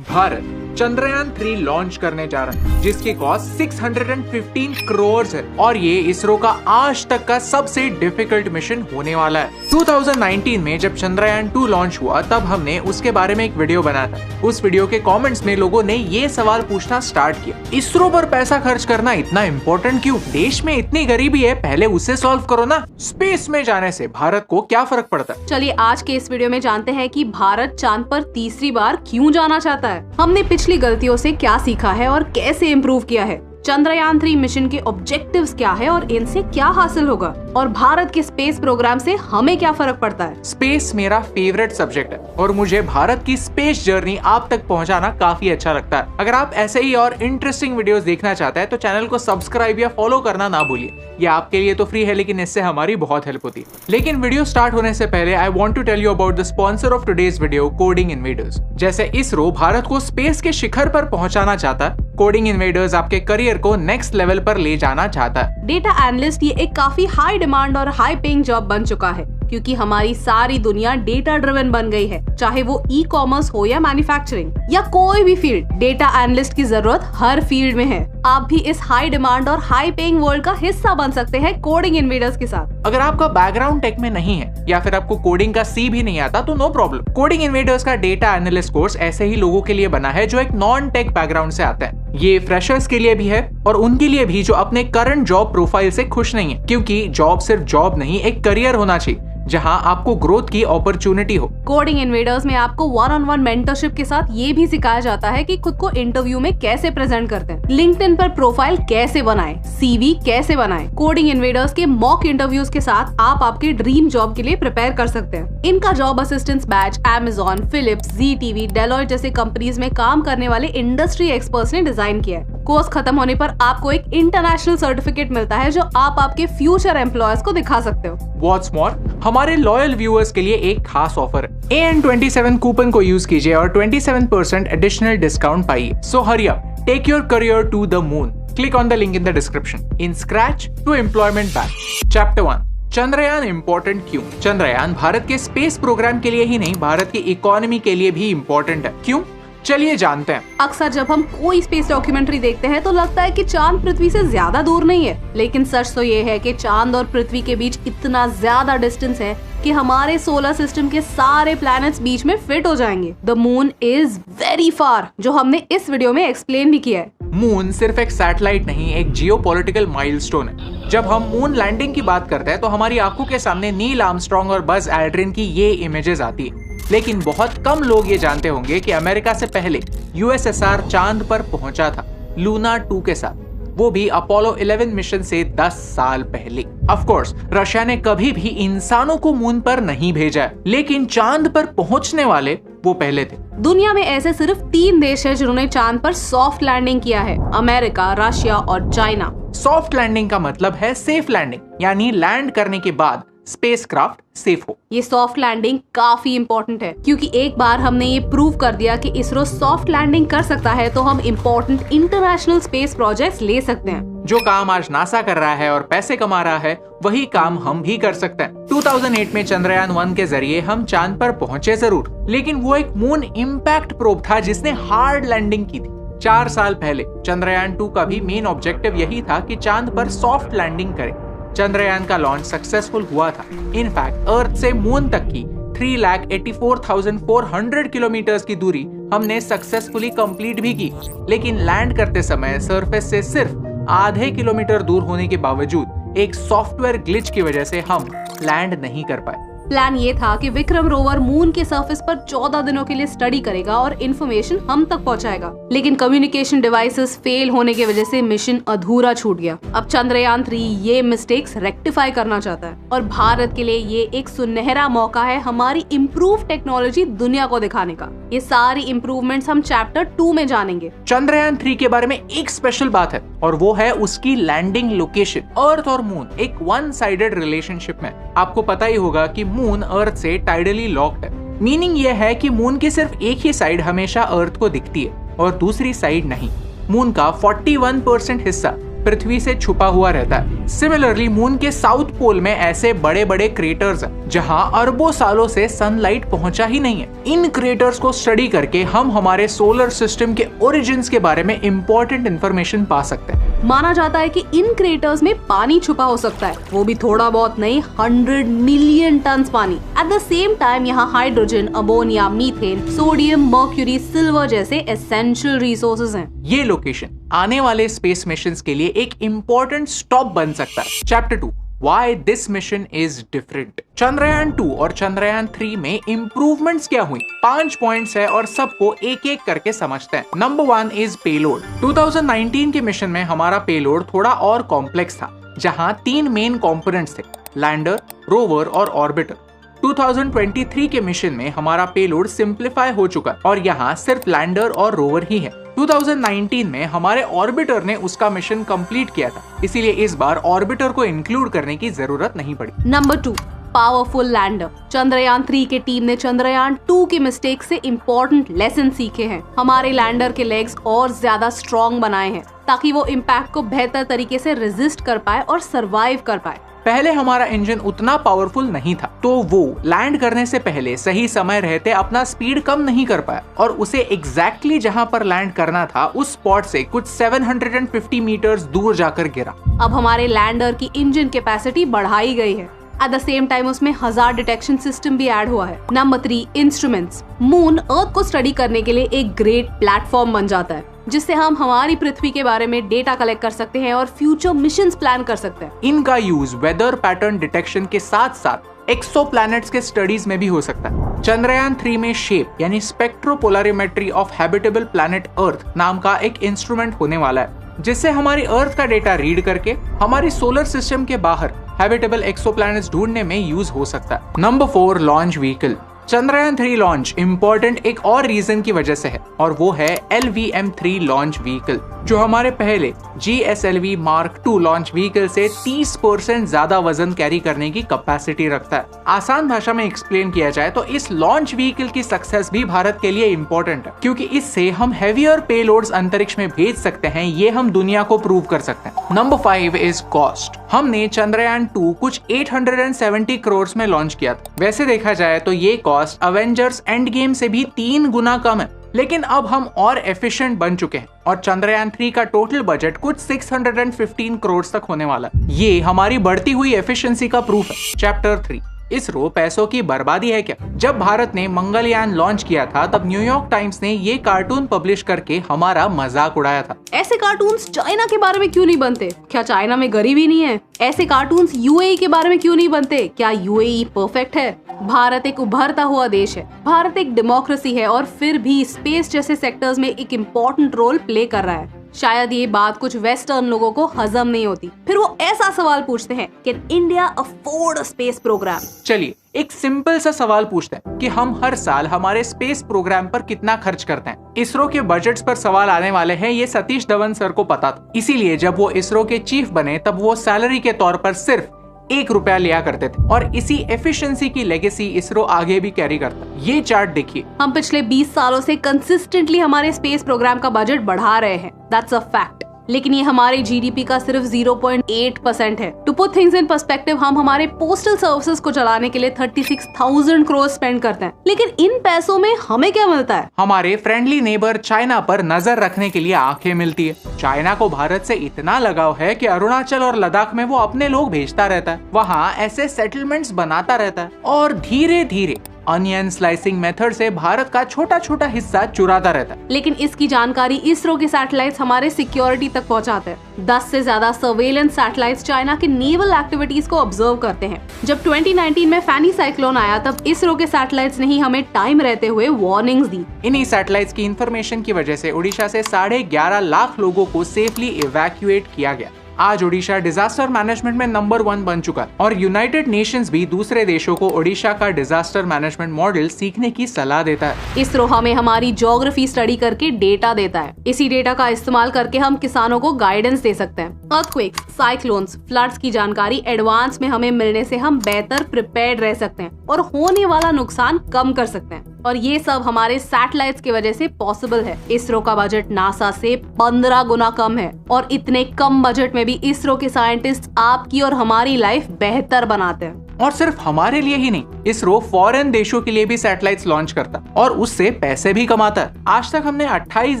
Bharat Chandrayaan 3 launch करने जा रहा है, जिसकी कॉस्ट 615 करोड़ है और ये इसरो का आज तक का सबसे डिफिकल्ट मिशन होने वाला है। 2019 में जब चंद्रयान 2 लॉन्च हुआ तब हमने उसके बारे में एक वीडियो बनाया था। उस वीडियो के कमेंट्स में लोगों ने ये सवाल पूछना स्टार्ट किया, इसरो पर पैसा खर्च करना इतना इम्पोर्टेंट क्यों? देश में इतनी गरीबी है, पहले उसे सॉल्व करो ना। स्पेस में जाने से भारत को क्या फर्क पड़ता है? चलिए आज के इस वीडियो में जानते हैं कि भारत चांद पर तीसरी बार क्यों जाना चाहता है, हमने पिछली गलतियों से क्या सीखा है और कैसे इम्प्रूव किया है, चंद्रयान 3 मिशन के ऑब्जेक्टिव्स क्या है और इनसे क्या हासिल होगा, और भारत के स्पेस प्रोग्राम से हमें क्या फर्क पड़ता है। स्पेस मेरा फेवरेट सब्जेक्ट है और मुझे भारत की स्पेस जर्नी आप तक पहुंचाना काफी अच्छा लगता है। अगर आप ऐसे ही और इंटरेस्टिंग वीडियोस देखना चाहते हैं तो चैनल को सब्सक्राइब या फॉलो करना ना भूलिए। ये आपके लिए तो फ्री है, लेकिन इससे हमारी बहुत हेल्प होती है। लेकिन वीडियो स्टार्ट होने से पहले I want to tell you about the sponsor of today's video, coding invaders. जैसे इसरो भारत को स्पेस के शिखर पर पहुंचाना चाहता है, कोडिंग इन्वेडर्स आपके करियर को नेक्स्ट लेवल पर ले जाना चाहता है। डेटा एनालिस्ट ये एक काफी हाई डिमांड और हाई पेइंग जॉब बन चुका है, क्योंकि हमारी सारी दुनिया डेटा ड्रिवन बन गई है। चाहे वो ई कॉमर्स हो या मैन्युफैक्चरिंग या कोई भी फील्ड, डेटा एनालिस्ट की जरूरत हर फील्ड में है। आप भी इस हाई डिमांड और हाई पेइंग वर्ल्ड का हिस्सा बन सकते हैं कोडिंग इन्वेडर्स के साथ। अगर आपका बैकग्राउंड टेक में नहीं है या फिर आपको कोडिंग का सी भी नहीं आता तो नो प्रॉब्लम। कोडिंग इन्वेडर्स का डेटा एनालिस्ट कोर्स ऐसे ही लोगों के लिए बना है जो एक नॉन टेक बैकग्राउंड से आते हैं। ये फ्रेशर्स के लिए भी है और उनके लिए भी जो अपने करंट जॉब प्रोफाइल से खुश नहीं है, क्योंकि जॉब सिर्फ जॉब नहीं, एक करियर होना चाहिए जहां आपको ग्रोथ की अपॉर्चुनिटी हो। कोडिंग इन्वेडर्स में आपको वन-ऑन-वन मेंटरशिप के साथ ये भी सिखाया जाता है कि खुद को इंटरव्यू में कैसे प्रेजेंट करते हैं, लिंक्डइन पर प्रोफाइल कैसे बनाएं, सीवी कैसे बनाएं। कोडिंग इन्वेडर्स के मॉक इंटरव्यूज के साथ आप आपके ड्रीम जॉब के लिए प्रिपेयर कर सकते हैं। इनका job assistance batch Amazon, Philips, ZTV, Deloitte जैसे कंपनीज में काम करने वाले इंडस्ट्री एक्सपर्ट्स ने डिजाइन किया है। कोर्स खत्म होने पर आपको एक इंटरनेशनल सर्टिफिकेट मिलता है जो आप आपके फ्यूचर एम्प्लॉयर्स को दिखा सकते हो। What's more, हमारे लॉयल व्यूअर्स के लिए एक खास ऑफर है। AN27 कूपन को यूज कीजिए और 27% एडिशनल डिस्काउंट पाइए। So hurry up, take your career to the moon. Click on the link in the description. In scratch to employment batch. Chapter 1, Chandrayaan important क्यों? चंद्रयान भारत के स्पेस प्रोग्राम के लिए ही नहीं, भारत की इकोनॉमी के लिए भी इम्पोर्टेंट है। क्यों? चलिए जानते हैं। अक्सर जब हम कोई स्पेस डॉक्यूमेंट्री देखते हैं तो लगता है कि चांद पृथ्वी से ज्यादा दूर नहीं है, लेकिन सच तो ये है कि चांद और पृथ्वी के बीच इतना ज्यादा डिस्टेंस है कि हमारे सोलर सिस्टम के सारे प्लैनेट्स बीच में फिट हो जाएंगे। The moon is very far, जो हमने इस वीडियो में एक्सप्लेन भी किया है। मून सिर्फ एक सैटेलाइट नहीं, एक जियोपॉलिटिकल माइलस्टोन है। जब हम मून लैंडिंग की बात करते हैं तो हमारी आंखों के सामने नील आर्मस्ट्रांग और बज एल्ड्रिन की ये इमेजेस आती है, लेकिन बहुत कम लोग ये जानते होंगे कि अमेरिका से पहले यूएसएसआर चांद पर पहुंचा था, लूना 2 के साथ, वो भी अपोलो 11 मिशन से 10 साल पहले। ऑफ कोर्स रशिया ने कभी भी इंसानों को मून पर नहीं भेजा है, लेकिन चांद पर पहुंचने वाले वो पहले थे। दुनिया में ऐसे सिर्फ 3 देश हैं जिन्होंने चांद पर सॉफ्ट लैंडिंग किया है, अमेरिका, रशिया और चाइना। सॉफ्ट लैंडिंग का मतलब है सेफ लैंडिंग, यानी लैंड करने के बाद स्पेसक्राफ्ट सेफ हो। ये सॉफ्ट लैंडिंग काफी इम्पोर्टेंट है, क्योंकि एक बार हमने ये प्रूव कर दिया कि इसरो सॉफ्ट लैंडिंग कर सकता है तो हम इम्पोर्टेंट इंटरनेशनल स्पेस प्रोजेक्ट्स ले सकते हैं। जो काम आज नासा कर रहा है और पैसे कमा रहा है, वही काम हम भी कर सकते हैं। 2008 में चंद्रयान 1 के जरिए हम चांद पर पहुंचे जरूर, लेकिन वो एक मून इम्पैक्ट प्रोब था जिसने हार्ड लैंडिंग की थी। 4 साल पहले चंद्रयान 2 का भी मेन ऑब्जेक्टिव यही था कि चांद पर सॉफ्ट लैंडिंग करे। चंद्रयान का लॉन्च सक्सेसफुल हुआ था। इनफैक्ट अर्थ से मून तक की 3,84,400 किलोमीटर की दूरी हमने सक्सेसफुली कंप्लीट भी की, लेकिन लैंड करते समय सरफेस से सिर्फ आधे किलोमीटर दूर होने के बावजूद एक सॉफ्टवेयर ग्लिच की वजह से हम लैंड नहीं कर पाए। प्लान ये था कि विक्रम रोवर मून के सरफेस पर 14 दिनों के लिए स्टडी करेगा और इन्फॉर्मेशन हम तक पहुंचाएगा, लेकिन कम्युनिकेशन डिवाइसेस फेल होने की वजह से मिशन अधूरा छूट गया। अब चंद्रयान 3 ये मिस्टेक्स रेक्टिफाई करना चाहता है और भारत के लिए ये एक सुनहरा मौका है हमारी इम्प्रूव टेक्नोलॉजी दुनिया को दिखाने का। ये सारी इम्प्रूवमेंट्स हम चैप्टर 2 में जानेंगे। चंद्रयान 3 के बारे में एक स्पेशल बात है और वो है उसकी लैंडिंग लोकेशन। अर्थ और मून एक वन साइडेड रिलेशनशिप में। आपको पता ही होगा कि मून अर्थ से टाइडली लॉक्ड है। मीनिंग ये है कि मून की सिर्फ एक ही साइड हमेशा अर्थ को दिखती है और दूसरी साइड नहीं। मून का 41% हिस्सा पृथ्वी से छुपा हुआ रहता है। सिमिलरली मून के साउथ पोल में ऐसे बड़े बड़े क्रेटर्स हैं जहां अरबों सालों से सनलाइट पहुंचा ही नहीं है। इन क्रेटर्स को स्टडी करके हम हमारे सोलर सिस्टम के ओरिजिन्स के बारे में इंपॉर्टेंट इंफॉर्मेशन पा सकते हैं। माना जाता है कि इन क्रेटर्स में पानी छुपा हो सकता है, वो भी थोड़ा बहुत नहीं, 100 मिलियन टन पानी। एट द सेम टाइम यहाँ hydrogen, ammonia, methane, sodium, mercury, silver जैसे एसेंशियल रिसोर्सेज हैं। ये लोकेशन आने वाले स्पेस मिशंस के लिए एक इम्पोर्टेंट स्टॉप बन सकता है। Chapter 2 Why this mission is different। Chandrayaan 2 और चंद्रयान 3 में इम्प्रूवमेंट्स क्या हुई? 5 पॉइंट्स है और सबको एक एक करके समझते हैं। Number 1 is payload. 2019 के मिशन में हमारा पेलोड थोड़ा और कॉम्प्लेक्स था, जहां 3 मेन कंपोनेंट्स थे, लैंडर, रोवर और ऑर्बिटर। 2023 के मिशन में हमारा पेलोड सिंप्लीफाई हो चुका और यहाँ सिर्फ लैंडर और रोवर ही है। 2019 में हमारे ऑर्बिटर ने उसका मिशन कंप्लीट किया था, इसीलिए इस बार ऑर्बिटर को इंक्लूड करने की जरूरत नहीं पड़ी। Number 2 powerful lander. चंद्रयान 3 के टीम ने चंद्रयान 2 के मिस्टेक से इम्पोर्टेंट लेसन सीखे हैं। हमारे लैंडर के लेग्स और ज्यादा स्ट्रॉन्ग बनाए हैं ताकि वो इम्पैक्ट को बेहतर तरीके से रेजिस्ट कर पाए और सरवाइव कर पाए। पहले हमारा इंजन उतना पावरफुल नहीं था, तो वो लैंड करने से पहले सही समय रहते अपना स्पीड कम नहीं कर पाया और उसे एग्जैक्टली जहां पर लैंड करना था उस स्पॉट से कुछ 750 मीटर्स दूर जाकर गिरा। अब हमारे लैंडर की इंजन कैपेसिटी बढ़ाई गई है। एट द सेम टाइम उसमें हजार्ड डिटेक्शन सिस्टम भी ऐड हुआ है। Number 3 instruments. मून अर्थ को स्टडी करने के लिए एक ग्रेट प्लेटफॉर्म बन जाता है, जिससे हम हमारी पृथ्वी के बारे में डेटा कलेक्ट कर सकते हैं और फ्यूचर मिशंस प्लान कर सकते हैं। इनका यूज वेदर पैटर्न डिटेक्शन के साथ साथ एक्सोप्लैनेट्स के स्टडीज में भी हो सकता है। चंद्रयान 3 में शेप यानी स्पेक्ट्रोपोलरिमेट्री ऑफ हैबिटेबल प्लैनेट अर्थ नाम का एक इंस्ट्रूमेंट होने वाला है, जिससे हमारी अर्थ का डेटा रीड करके हमारी सोलर सिस्टम के बाहर हैबिटेबल एक्सोप्लैनेट्स ढूंढने में यूज हो सकता है। Number 4 launch vehicle. Chandrayaan 3 launch important एक और रीजन की वजह से है और वो है LVM-3 लॉन्च व्हीकल, जो हमारे पहले GSLV Mark II launch vehicle से 30% ज्यादा वजन कैरी करने की कैपेसिटी रखता है। आसान भाषा में एक्सप्लेन किया जाए तो इस लॉन्च व्हीकल की सक्सेस भी भारत के लिए इम्पोर्टेंट है, क्योंकि इससे हम हेवियर पेलोड्स अंतरिक्ष में भेज सकते हैं। ये हम दुनिया को प्रूव कर सकते हैं। Number 5 is cost. हमने चंद्रयान 2 कुछ 870 करोड़ में लॉन्च किया था। वैसे देखा जाए तो ये कॉस्ट अवेंजर्स एंड गेम से भी 3 गुना कम है, लेकिन अब हम और एफिशिएंट बन चुके हैं और चंद्रयान 3 का टोटल बजट कुछ 615 करोड़ तक होने वाला है। ये हमारी बढ़ती हुई एफिशिएंसी का प्रूफ है। चैप्टर 3 इसरो पैसों की बर्बादी है क्या? जब भारत ने मंगलयान लॉन्च किया था तब न्यूयॉर्क टाइम्स ने ये कार्टून पब्लिश करके हमारा मजाक उड़ाया था। ऐसे कार्टून्स चाइना के बारे में क्यों नहीं बनते? क्या चाइना में गरीबी नहीं है? ऐसे कार्टून्स यूएई के बारे में क्यों नहीं बनते? क्या यूएई परफेक्ट है? भारत एक उभरता हुआ देश है, भारत एक डेमोक्रेसी है और फिर भी स्पेस जैसे सेक्टर्स में एक इम्पोर्टेंट रोल प्ले कर रहा है। शायद ये बात कुछ वेस्टर्न लोगों को हजम नहीं होती। फिर वो ऐसा सवाल पूछते हैं कि India afford a space program? चलिए एक सिंपल सा सवाल पूछते हैं कि हम हर साल हमारे स्पेस प्रोग्राम पर कितना खर्च करते हैं। इसरो के बजट्स पर सवाल आने वाले हैं, ये सतीश धवन सर को पता था। इसीलिए जब वो इसरो के चीफ बने तब वो सैलरी के तौर पर सिर्फ 1 रुपया लिया करते थे और इसी एफिशिएंसी की लेगेसी इसरो आगे भी कैरी करता है। ये चार्ट देखिए, हम पिछले 20 सालों से कंसिस्टेंटली हमारे स्पेस प्रोग्राम का बजट बढ़ा रहे हैं। That's a fact. लेकिन ये हमारे जीडीपी का सिर्फ 0.8% है। To put things in perspective, हम हमारे पोस्टल सर्विसेज को चलाने के लिए 36,000 करोड़ स्पेंड करते हैं। लेकिन इन पैसों में हमें क्या मिलता है? हमारे फ्रेंडली नेबर चाइना पर नजर रखने के लिए आंखें मिलती है। चाइना को भारत से इतना लगाव है कि अरुणाचल और लद्दाख में वो अपने लोग भेजता रहता है, वहाँ ऐसे सेटलमेंट्स बनाता रहता है और धीरे धीरे अनियन स्लाइसिंग मेथड से भारत का छोटा छोटा हिस्सा चुराता रहता है। लेकिन इसकी जानकारी इसरो के सैटेलाइट्स हमारे सिक्योरिटी तक पहुंचाते हैं। 10 से ज्यादा सर्वेलेंस सैटेलाइट्स चाइना की नेवल एक्टिविटीज को ऑब्जर्व करते हैं। जब 2019 में फैनी साइक्लोन आया तब इसरो के सैटेलाइट्स ने ही हमें टाइम रहते हुए वार्निंग्स दी। इन्हीं सैटेलाइट्स की इंफॉर्मेशन की वजह से उड़ीसा से 11.5 लाख लोगों को सेफली इवैक्यूएट किया गया। आज ओडिशा डिजास्टर मैनेजमेंट में नंबर 1 बन चुका है और यूनाइटेड नेशंस भी दूसरे देशों को ओडिशा का डिजास्टर मैनेजमेंट मॉडल सीखने की सलाह देता है। इसरो हमें हमारी ज्योग्राफी स्टडी करके डेटा देता है। इसी डेटा का इस्तेमाल करके हम किसानों को गाइडेंस दे सकते हैं। अर्थक्वेक्स, साइक्लोन्स, फ्लड्स की जानकारी एडवांस में हमें मिलने से हम बेहतर प्रिपेयर्ड रह सकते हैं और होने वाला नुकसान कम कर सकते हैं। और ये सब हमारे सैटेलाइट्स की वजह से पॉसिबल है। इसरो का बजट नासा से 15 गुना कम है और इतने कम बजट में भी इसरो के साइंटिस्ट आपकी और हमारी लाइफ बेहतर बनाते हैं। और सिर्फ हमारे लिए ही नहीं, इसरो फॉरेन देशों के लिए भी सैटेलाइट्स लॉन्च करता और उससे पैसे भी कमाता है। आज तक हमने 28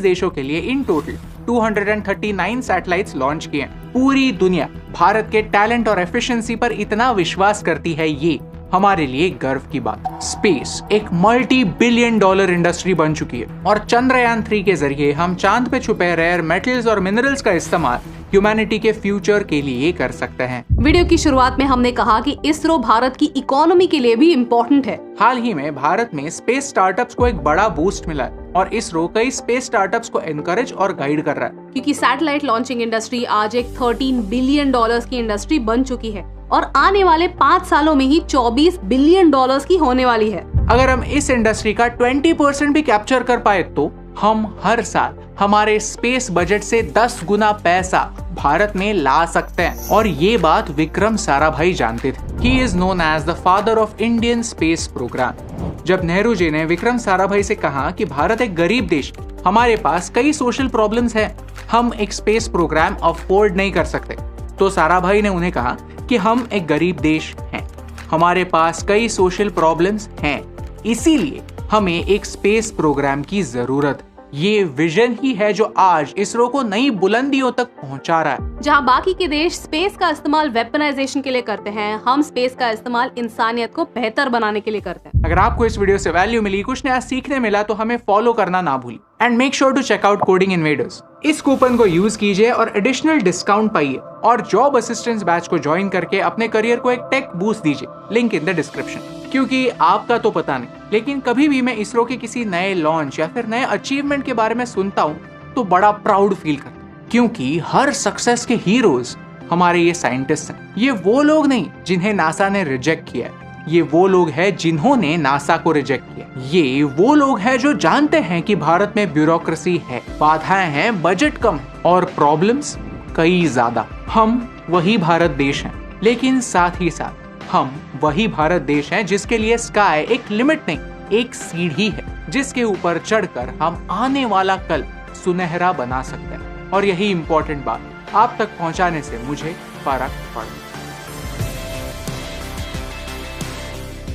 देशों के लिए इन टोटल 239 सैटेलाइट्स लॉन्च किए हैं। पूरी दुनिया भारत के टैलेंट और एफिशिएंसी पर इतना विश्वास करती है, ये हमारे लिए गर्व की बात। स्पेस एक multi-billion dollar इंडस्ट्री बन चुकी है और चंद्रयान 3 के जरिए हम चांद पे छुपे रेयर मेटल्स और मिनरल्स का इस्तेमाल ह्यूमैनिटी के फ्यूचर के लिए कर सकते हैं। वीडियो की शुरुआत में हमने कहा कि इसरो भारत की इकोनॉमी के लिए भी इम्पोर्टेंट है। हाल ही में भारत में स्पेस स्टार्टअप्स को एक बड़ा बूस्ट मिला है और इसरो कई स्पेस स्टार्टअप्स को एनकरेज और गाइड कर रहा है। क्योंकि सैटेलाइट लॉन्चिंग इंडस्ट्री आज एक $13 बिलियन की इंडस्ट्री बन चुकी है और आने वाले 5 सालों में ही $24 बिलियन की होने वाली है। अगर हम इस इंडस्ट्री का 20% भी कैप्चर कर पाए तो हम हर साल हमारे स्पेस बजट से 10 गुना पैसा भारत में ला सकते हैं। और ये बात विक्रम साराभाई जानते थे। He is known as the father of Indian space program। जब नेहरू जी ने विक्रम साराभाई से कहा कि भारत एक गरीब देश, हमारे पास कई सोशल प्रॉब्लम्स हैं, हम एक स्पेस प्रोग्राम अफोर्ड नहीं कर सकते, तो साराभाई ने उन्हें कहा कि हम एक गरीब देश हैं, हमारे पास कई सोशल प्रॉब्लम्स हैं, इसीलिए हमें एक स्पेस प्रोग्राम की जरूरत है। ये विजन ही है जो आज इसरो को नई बुलंदियों तक पहुंचा रहा है। जहां बाकी के देश स्पेस का इस्तेमाल वेपनाइजेशन के लिए करते हैं, हम स्पेस का इस्तेमाल इंसानियत को बेहतर बनाने के लिए करते हैं। अगर आपको इस वीडियो से वैल्यू मिली, कुछ नया सीखने मिला, तो हमें फॉलो करना ना भूलिए and make sure to check out coding invaders. इस कूपन को यूज कीजिए और एडिशनल डिस्काउंट पाइए और जॉब असिस्टेंस बैच को ज्वाइन करके अपने करियर को एक टेक बूस्ट दीजिए। Link in the description. क्योंकि आपका तो पता नहीं, लेकिन कभी भी मैं इसरो के किसी नए लॉन्च या फिर नए अचीवमेंट के बारे में सुनता हूँ तो बड़ा प्राउड फील करता हूँ, क्योंकि हर सक्सेस के हीरोज हमारे ये साइंटिस्ट हैं। ये वो लोग नहीं जिन्हें नासा ने रिजेक्ट किया है, ये वो लोग हैं जिन्होंने नासा को रिजेक्ट किया। ये वो लोग हैं जो जानते हैं कि भारत में ब्यूरोक्रेसी है, बाधाएं हैं, बजट कम और प्रॉब्लम्स कई ज्यादा। हम वही भारत देश हैं, लेकिन साथ ही साथ हम वही भारत देश हैं जिसके लिए स्काई एक लिमिट नहीं, एक सीढ़ी है, जिसके ऊपर चढ़कर हम आने वाला कल सुनहरा बना सकते हैं। और यही इंपॉर्टेंट बात आप तक पहुंचाने से मुझे फर्क पड़ता।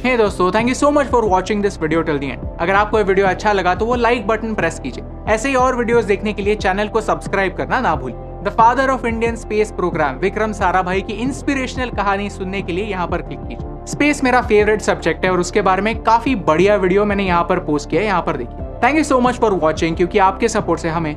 हे दोस्तों, thank you so much for watching this video till the end. अगर आपको ये वीडियो अच्छा लगा तो वो लाइक बटन प्रेस कीजिए। ऐसे ही और वीडियोस देखने के लिए चैनल को सब्सक्राइब करना ना भूलिए। The father of Indian space program Vikram Sarabhai की इंस्पिरेशनल कहानी सुनने के लिए यहाँ पर क्लिक कीजिए। स्पेस मेरा फेवरेट सब्जेक्ट है और उसके बारे में काफी बढ़िया वीडियो मैंने यहाँ पर पोस्ट किया है, यहाँ पर देखिए। Thank you so much for watching, क्योंकि आपके सपोर्ट से हमें